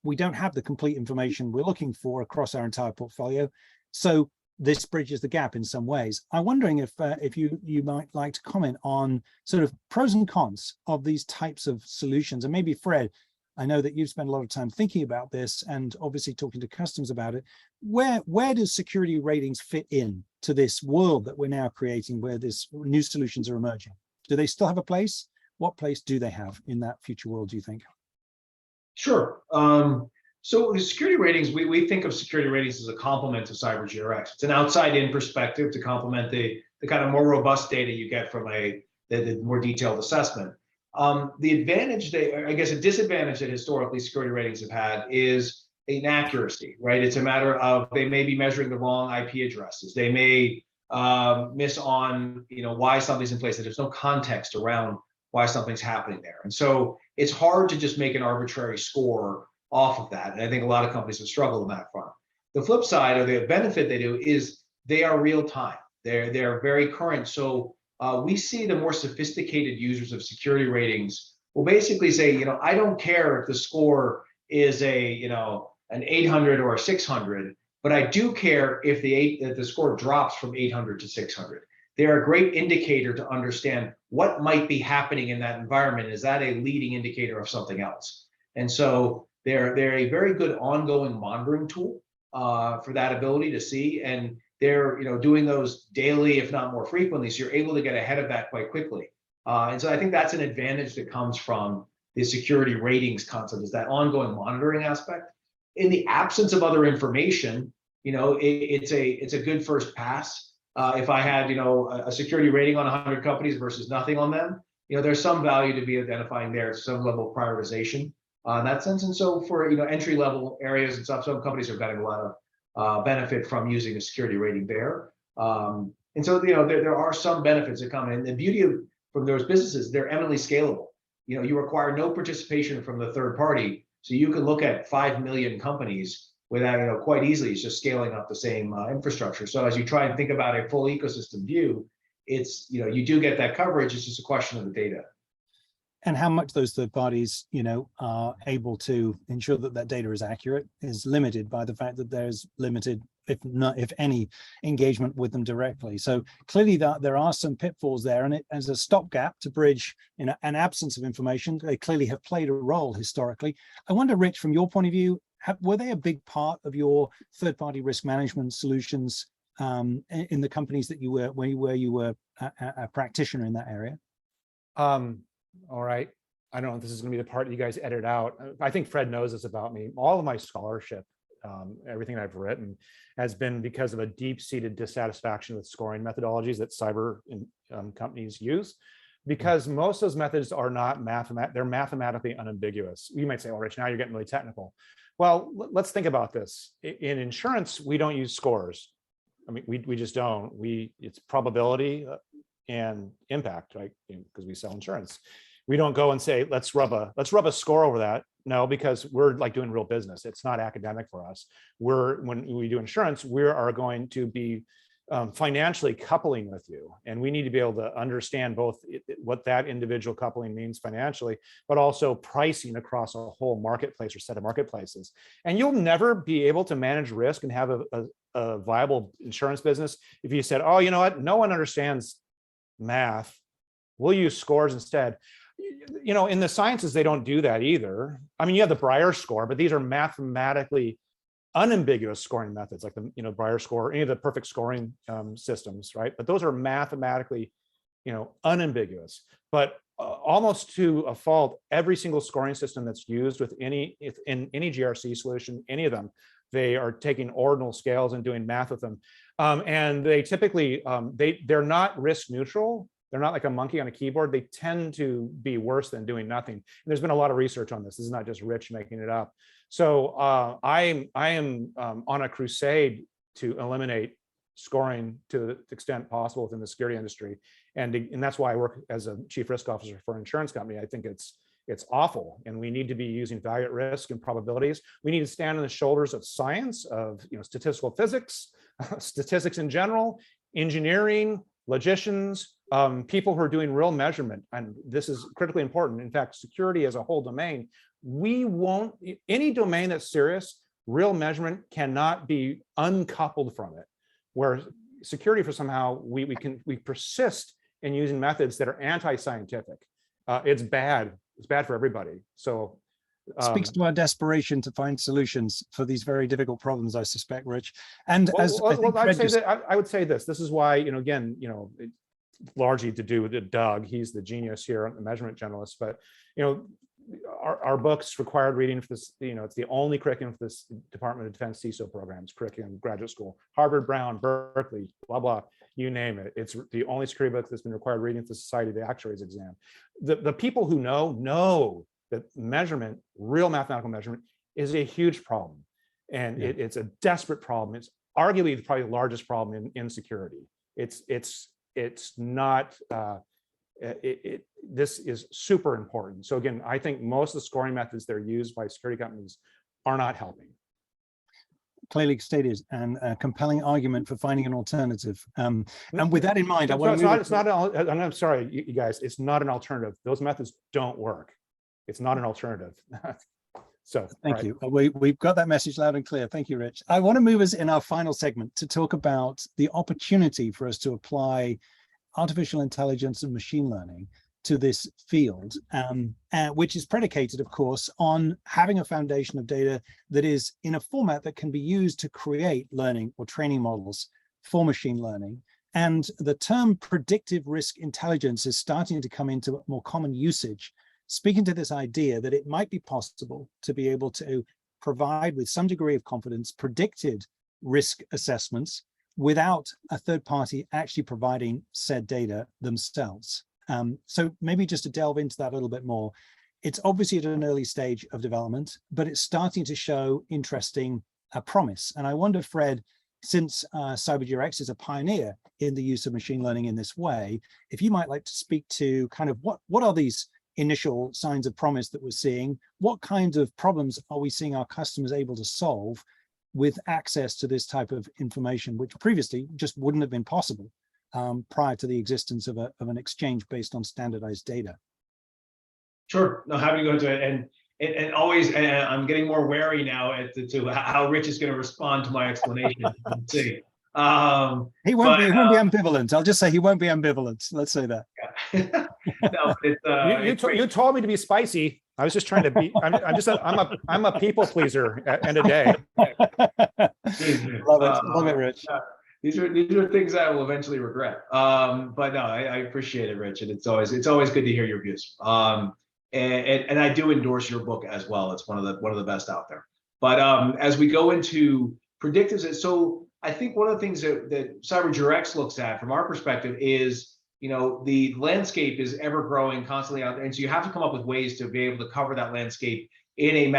we don't have the complete information we're looking for across our entire portfolio. So this bridges the gap in some ways. I'm wondering if you might like to comment on sort of pros and cons of these types of solutions. And maybe Fred, I know that you've spent a lot of time thinking about this and obviously talking to customers about it. Where does security ratings fit in to this world that we're now creating, where these new solutions are emerging? Do they still have a place? What place do they have in that future world, do you think? Sure. So security ratings, we think of security ratings as a complement to CyberGRX. It's an outside-in perspective to complement the kind of more robust data you get from the more detailed assessment. The advantage, I guess a disadvantage that historically security ratings have had is inaccuracy, right? It's a matter of they may be measuring the wrong IP addresses. They may miss on, why something's in place, that there's no context around why something's happening there. And so it's hard to just make an arbitrary score off of that. And I think a lot of companies have struggled on that front. The flip side, or the benefit they do, is they are real time. They're very current. So we see the more sophisticated users of security ratings will basically say, I don't care if the score is an 800 or a 600, but I do care if the score drops from 800 to 600. They're a great indicator to understand what might be happening in that environment. Is that a leading indicator of something else? And so they're a very good ongoing monitoring tool for that ability to see. And they're doing those daily, if not more frequently, so you're able to get ahead of that quite quickly. And so I think that's an advantage that comes from the security ratings concept, is that ongoing monitoring aspect. In the absence of other information, it's a good first pass. If I had a security rating on 100 companies versus nothing on them, there's some value to be identifying there, some level of prioritization in that sense. And so for entry level areas and stuff, some companies are getting a lot of benefit from using a security rating there. And so there are some benefits that come in. The beauty from those businesses, they're eminently scalable. You require no participation from the third party, so you can look at 5 million companies without quite easily. It's just scaling up the same infrastructure. So as you try and think about a full ecosystem view, it's you do get that coverage. It's just a question of the data. And how much those third parties, are able to ensure that that data is accurate is limited by the fact that there's limited, if any, engagement with them directly. So clearly there are some pitfalls there, and as a stopgap to bridge, an absence of information, they clearly have played a role historically. I wonder, Rich, from your point of view, were they a big part of your third-party risk management solutions in the companies that you were, where you were a practitioner in that area? All right. I don't know if this is going to be the part you guys edit out. I think Fred knows this about me. All of my scholarship, everything I've written, has been because of a deep-seated dissatisfaction with scoring methodologies that cyber companies use, because most of those methods are not they're mathematically unambiguous. You might say, "Oh, Rich, now you're getting really technical." Well, let's think about this. In insurance, we don't use scores. I mean, we just don't. It's probability and impact, right? Because we sell insurance. We don't go and say, let's rub a score over that. No, because we're like doing real business. It's not academic for us. When we do insurance, we are going to be financially coupling with you, and we need to be able to understand both what that individual coupling means financially, but also pricing across a whole marketplace or set of marketplaces. And you'll never be able to manage risk and have a viable insurance business if you said, oh, you know what, no one understands math, we'll use scores instead. In the sciences, they don't do that either. I mean, you have the Breyer score, but these are mathematically unambiguous scoring methods, like the Breyer score, any of the perfect scoring systems, right? But those are mathematically unambiguous. But almost to a fault, every single scoring system that's used in any GRC solution, any of them, they are taking ordinal scales and doing math with them. And they typically, they're not risk neutral. They're not like a monkey on a keyboard. They tend to be worse than doing nothing. And there's been a lot of research on this. This is not just Rich making it up. So I am on a crusade to eliminate scoring to the extent possible within the security industry. And that's why I work as a chief risk officer for an insurance company. I think it's awful, and we need to be using value at risk and probabilities. We need to stand on the shoulders of science, of statistical physics, statistics in general, engineering, logicians, people who are doing real measurement. And this is critically important. In fact, security as a whole domain, we won't, any domain that's serious, real measurement cannot be uncoupled from it. Where security, for somehow we persist in using methods that are anti-scientific. It's bad. It's bad for everybody. So speaks to our desperation to find solutions for these very difficult problems, I suspect, Rich. And I would say this. This is why, again, largely to do with Doug. He's the genius here, the measurement generalist. But our books required reading for this. It's the only curriculum for this Department of Defense CISO programs, curriculum, graduate school, Harvard, Brown, Berkeley, blah blah, you name it. It's the only security book that's been required reading for the Society of the Actuaries exam. The people who know that measurement, real mathematical measurement, is a huge problem, and it's a desperate problem. It's arguably probably the largest problem in security. It's not. This is super important. So again, I think most of the scoring methods that are used by security companies are not helping. Clearly stated, and a compelling argument for finding an alternative. And with that in mind, I'm sorry, you guys, it's not an alternative. Those methods don't work. It's not an alternative. So thank you. We've got that message loud and clear. Thank you, Rich. I want to move us in our final segment to talk about the opportunity for us to apply artificial intelligence and machine learning to this field, which is predicated, of course, on having a foundation of data that is in a format that can be used to create learning or training models for machine learning. And the term predictive risk intelligence is starting to come into more common usage, speaking to this idea that it might be possible to be able to provide with some degree of confidence predicted risk assessments without a third party actually providing said data themselves. So maybe just to delve into that a little bit more, it's obviously at an early stage of development, but it's starting to show interesting promise. And I wonder, Fred, since CyberGRX is a pioneer in the use of machine learning in this way, if you might like to speak to kind of what are these initial signs of promise that we're seeing? What kinds of problems are we seeing our customers able to solve with access to this type of information, which previously just wouldn't have been possible prior to the existence of an exchange based on standardized data? Sure, no, happy to go into it, and always, I'm getting more wary now as to how Rich is going to respond to my explanation. Let's see. He won't be ambivalent. I'll just say he won't be ambivalent. Let's say that. Yeah. No, you told me to be spicy. I was just trying to be. I'm a people pleaser at end of day. Love it, Rich. These are things I will eventually regret. But no, I appreciate it, Rich, and it's always good to hear your views. And I do endorse your book as well. It's one of the best out there. But as we go into predictives, so I think one of the things that CyberGRX looks at from our perspective is, the landscape is ever growing constantly out there, and so you have to come up with ways to be able to cover that landscape in a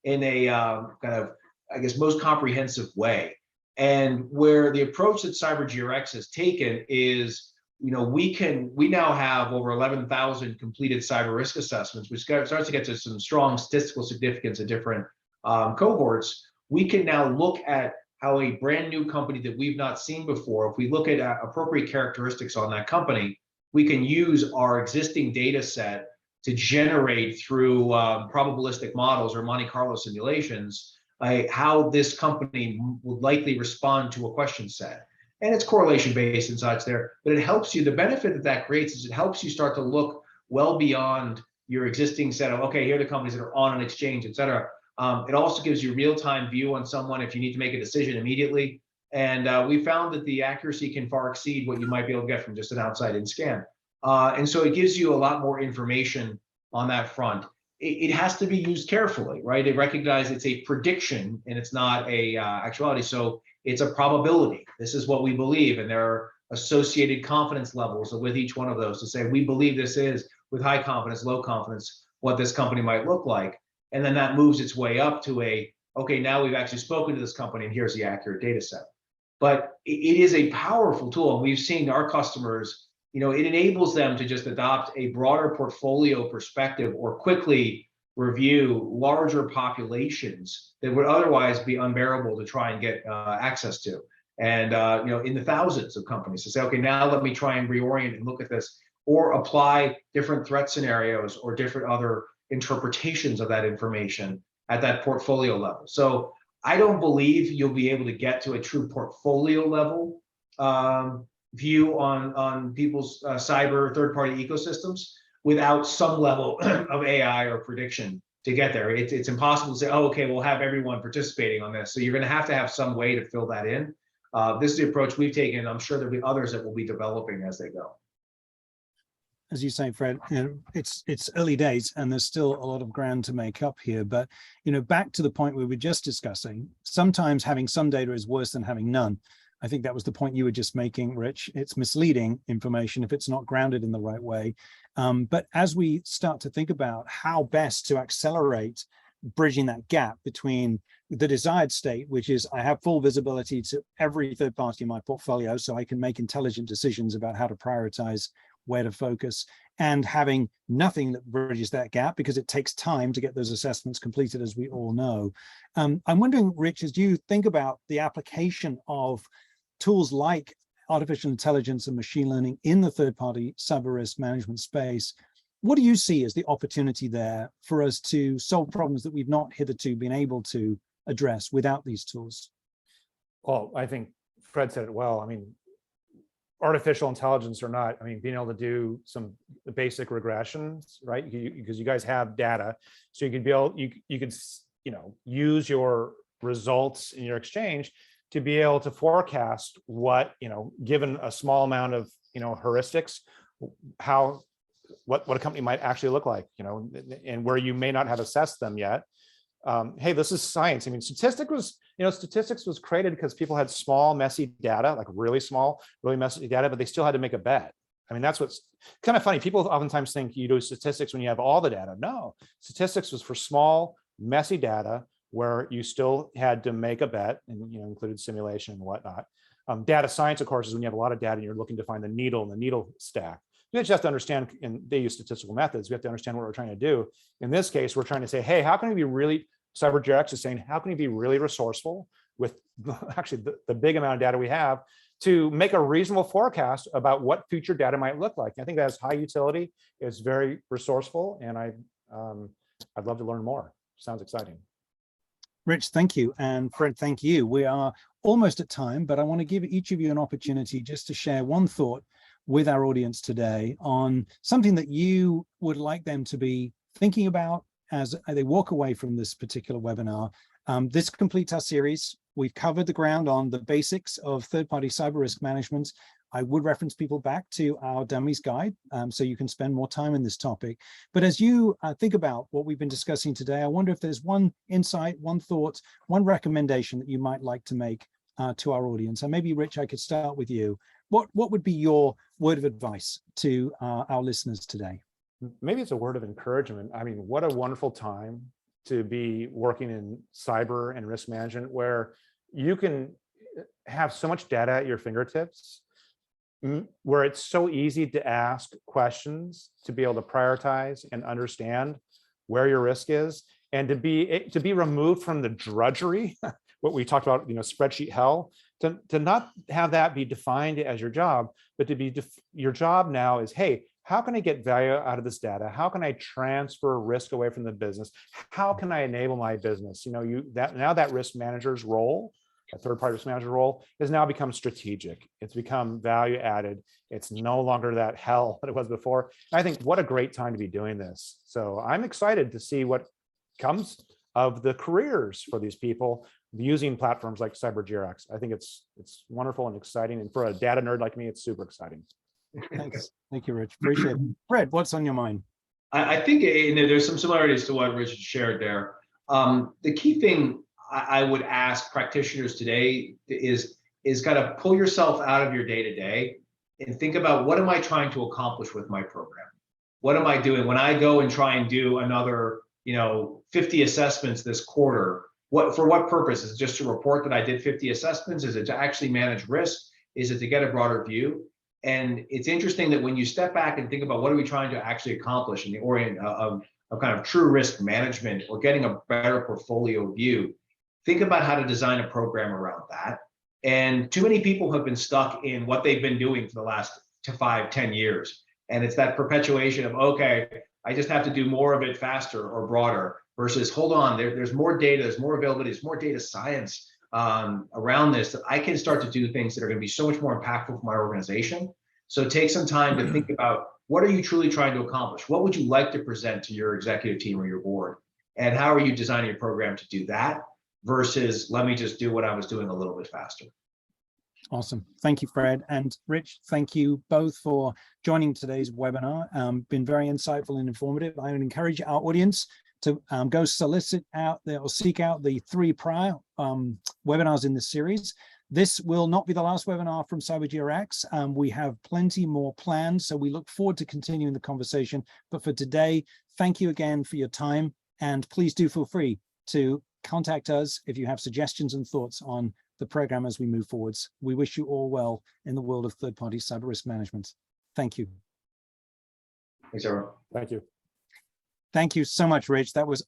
kind of, I guess, most comprehensive way. And where the approach that CyberGRX has taken is, we now have over 11,000 completed cyber risk assessments, which starts to get to some strong statistical significance at different cohorts. We can now look at how a brand new company that we've not seen before, if we look at appropriate characteristics on that company, we can use our existing data set to generate through probabilistic models or Monte Carlo simulations how this company would likely respond to a question set. And it's correlation based and such there, but it helps you. The benefit that creates is it helps you start to look well beyond your existing set of, okay, here are the companies that are on an exchange, et cetera. It also gives you real-time view on someone if you need to make a decision immediately. And we found that the accuracy can far exceed what you might be able to get from just an outside-in scan. And so it gives you a lot more information on that front. It has to be used carefully, right? It recognizes it's a prediction and it's not a actuality. So it's a probability. This is what we believe. And there are associated confidence levels with each one of those to say, we believe this is, with high confidence, low confidence, what this company might look like. And then that moves its way up to okay, now we've actually spoken to this company and here's the accurate data set. But it is a powerful tool. And we've seen our customers, it enables them to just adopt a broader portfolio perspective or quickly review larger populations that would otherwise be unbearable to try and get access to. And, in the thousands of companies to say, okay, now let me try and reorient and look at this, or apply different threat scenarios or different other interpretations of that information at that portfolio level. So I don't believe you'll be able to get to a true portfolio level view on people's cyber third-party ecosystems without some level of AI or prediction to get there. It's impossible to say, oh, okay, we'll have everyone participating on this. So you're going to have some way to fill that in. This is the approach we've taken. I'm sure there'll be others that will be developing as they go. As you say, Fred, it's early days and there's still a lot of ground to make up here. But, back to the point we were just discussing, sometimes having some data is worse than having none. I think that was the point you were just making, Rich. It's misleading information if it's not grounded in the right way. But as we start to think about how best to accelerate bridging that gap between the desired state, which is I have full visibility to every third party in my portfolio, so I can make intelligent decisions about how to prioritize, where to focus, and having nothing that bridges that gap because it takes time to get those assessments completed, as we all know. I'm wondering, Rich, as you think about the application of tools like artificial intelligence and machine learning in the third-party cyber risk management space, what do you see as the opportunity there for us to solve problems that we've not hitherto been able to address without these tools? Well, I think Fred said it well. I mean, artificial intelligence or not, I mean, being able to do some basic regressions, right? Because you guys have data, so you could be able, you could, use your results in your exchange to be able to forecast what, given a small amount of, heuristics, what a company might actually look like, and where you may not have assessed them yet. Hey, this is science. I mean, statistics was created because people had small, messy data, like really small, really messy data, but they still had to make a bet. I mean, that's what's kind of funny. People oftentimes think you do statistics when you have all the data. No, statistics was for small, messy data where you still had to make a bet, and included simulation and whatnot. Data science, of course, is when you have a lot of data and you're looking to find the needle in the needle stack. You just have to understand, and they use statistical methods. We have to understand what we're trying to do. In this case, we're trying to say, hey, how can we be really, CyberGRX is saying, how can we be really resourceful with actually the big amount of data we have to make a reasonable forecast about what future data might look like? I think that has high utility. It's very resourceful, and I'd love to learn more. Sounds exciting. Rich, thank you. And Fred, thank you. We are almost at time, but I want to give each of you an opportunity just to share one thought with our audience today on something that you would like them to be thinking about as they walk away from this particular webinar. This completes our series. We've covered the ground on the basics of third-party cyber risk management. I would reference people back to our Dummies guide, so you can spend more time in this topic. But as you think about what we've been discussing today, I wonder if there's one insight, one thought, one recommendation that you might like to make to our audience. And maybe, Rich, I could start with you. What would be your word of advice to our listeners today? Maybe it's a word of encouragement. I mean, what a wonderful time to be working in cyber and risk management, where you can have so much data at your fingertips, where it's so easy to ask questions, to be able to prioritize and understand where your risk is, and to be removed from the drudgery, what we talked about, spreadsheet hell, to not have that be defined as your job, but to be your job now is, hey, how can I get value out of this data? How can I transfer risk away from the business? How can I enable my business? Now that risk manager's role, a third-party risk manager role, has now become strategic. It's become value added. It's no longer that hell that it was before. And I think what a great time to be doing this. So I'm excited to see what comes of the careers for these people using platforms like CyberGRX. I think it's wonderful and exciting. And for a data nerd like me, it's super exciting. Thanks. Thank you, Rich. Appreciate it. Fred, what's on your mind? I think there's some similarities to what Richard shared there. The key thing I would ask practitioners today is kind of pull yourself out of your day-to-day and think about, what am I trying to accomplish with my program? What am I doing when I go and try and do another 50 assessments this quarter? For what purpose? Is it just to report that I did 50 assessments? Is it to actually manage risk? Is it to get a broader view? And it's interesting that when you step back and think about what are we trying to actually accomplish in the orient of kind of true risk management or getting a better portfolio view, think about how to design a program around that. And too many people have been stuck in what they've been doing for the last 5-10 years. And it's that perpetuation of, okay, I just have to do more of it faster or broader versus hold on, there's more data, there's more availability, there's more data science around this that I can start to do things that are going to be so much more impactful for my organization. So take some time to think about what are you truly trying to accomplish? What would you like to present to your executive team or your board? And how are you designing your program to do that versus let me just do what I was doing a little bit faster? Awesome. Thank you, Fred. And Rich, thank you both for joining today's webinar. Been very insightful and informative. I would encourage our audience to go solicit out or seek out the 3 prior webinars in this series. This will not be the last webinar from CyberGRX. We have plenty more planned, so we look forward to continuing the conversation. But for today, thank you again for your time, and please do feel free to contact us if you have suggestions and thoughts on the program as we move forwards. We wish you all well in the world of third-party cyber risk management. Thank you. Thanks, everyone. Thank you. Thank you so much, Rich. That was